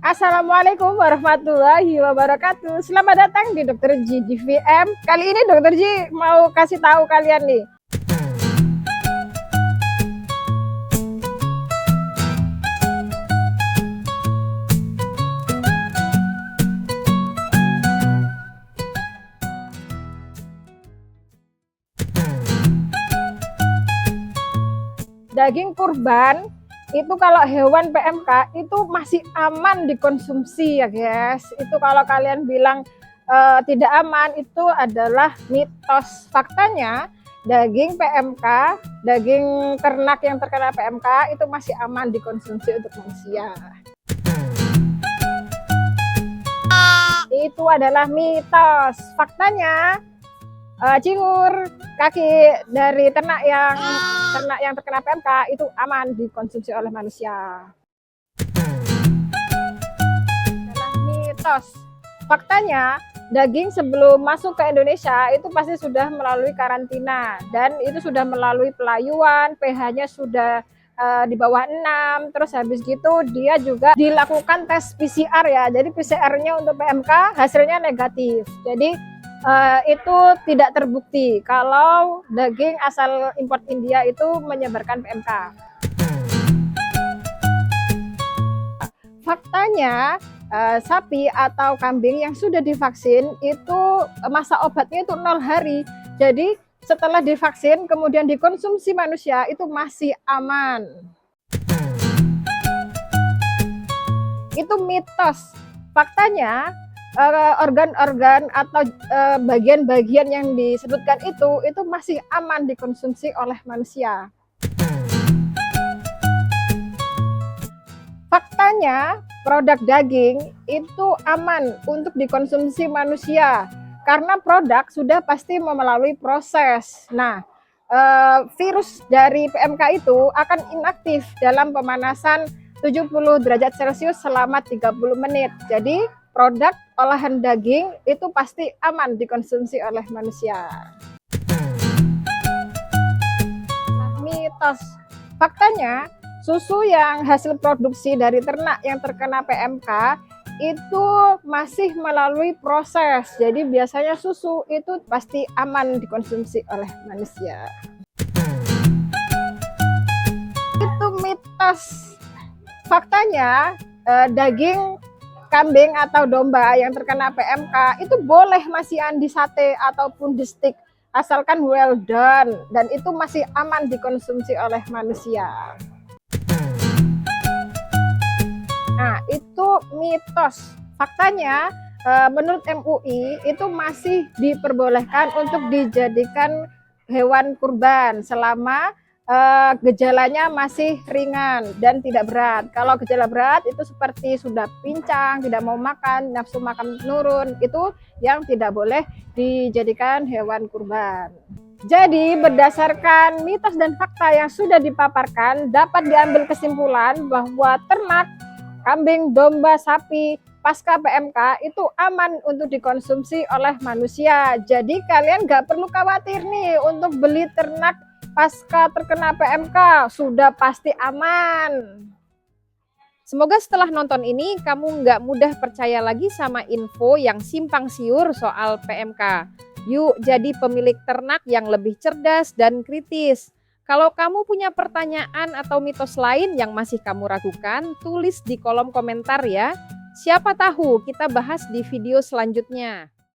Assalamualaikum warahmatullahi wabarakatuh. Selamat datang di Dokter Ji di VM. Kali ini Dokter Ji mau kasih tahu kalian nih. Daging kurban itu kalau hewan PMK itu masih aman dikonsumsi ya guys. Itu kalau kalian bilang tidak aman itu adalah mitos. Faktanya daging PMK, daging ternak yang terkena PMK itu masih aman dikonsumsi untuk manusia. Itu adalah mitos. Faktanya cingur kaki dari ternak yang terkena PMK itu aman dikonsumsi oleh manusia. Adalah mitos. Faktanya daging sebelum masuk ke Indonesia itu pasti sudah melalui karantina dan itu sudah melalui pelayuan, pH-nya sudah di bawah 6, terus habis gitu dia juga dilakukan tes PCR ya. Jadi PCR-nya untuk PMK hasilnya negatif. Jadi itu tidak terbukti kalau daging asal impor India itu menyebarkan PMK. Faktanya sapi atau kambing yang sudah divaksin itu masa obatnya itu 0 hari. Jadi setelah divaksin kemudian dikonsumsi manusia itu masih aman. Itu mitos. Faktanya organ-organ atau bagian-bagian yang disebutkan itu masih aman dikonsumsi oleh manusia. Faktanya produk daging itu aman untuk dikonsumsi manusia karena produk sudah pasti melalui proses. Nah, virus dari PMK itu akan inaktif dalam pemanasan 70 derajat Celcius selama 30 menit. Jadi produk olahan daging itu pasti aman dikonsumsi oleh manusia. Nah, mitos. Faktanya susu yang hasil produksi dari ternak yang terkena PMK itu masih melalui proses. Jadi biasanya susu itu pasti aman dikonsumsi oleh manusia. Itu mitos. Faktanya daging kambing atau domba yang terkena PMK itu boleh masihan di sate ataupun di steak asalkan well done dan itu masih aman dikonsumsi oleh manusia. Nah, itu mitos. Faktanya menurut MUI itu masih diperbolehkan untuk dijadikan hewan kurban selama gejalanya masih ringan dan tidak berat. Kalau gejala berat itu seperti sudah pincang, tidak mau makan, nafsu makan menurun, itu yang tidak boleh dijadikan hewan kurban. Jadi berdasarkan mitos dan fakta yang sudah dipaparkan, dapat diambil kesimpulan bahwa ternak, kambing, domba, sapi, pasca PMK itu aman untuk dikonsumsi oleh manusia. Jadi kalian nggak perlu khawatir nih untuk beli ternak pasca terkena PMK, sudah pasti aman. Semoga setelah nonton ini kamu nggak mudah percaya lagi sama info yang simpang siur soal PMK. Yuk jadi pemilik ternak yang lebih cerdas dan kritis. Kalau kamu punya pertanyaan atau mitos lain yang masih kamu ragukan, tulis di kolom komentar ya. Siapa tahu kita bahas di video selanjutnya.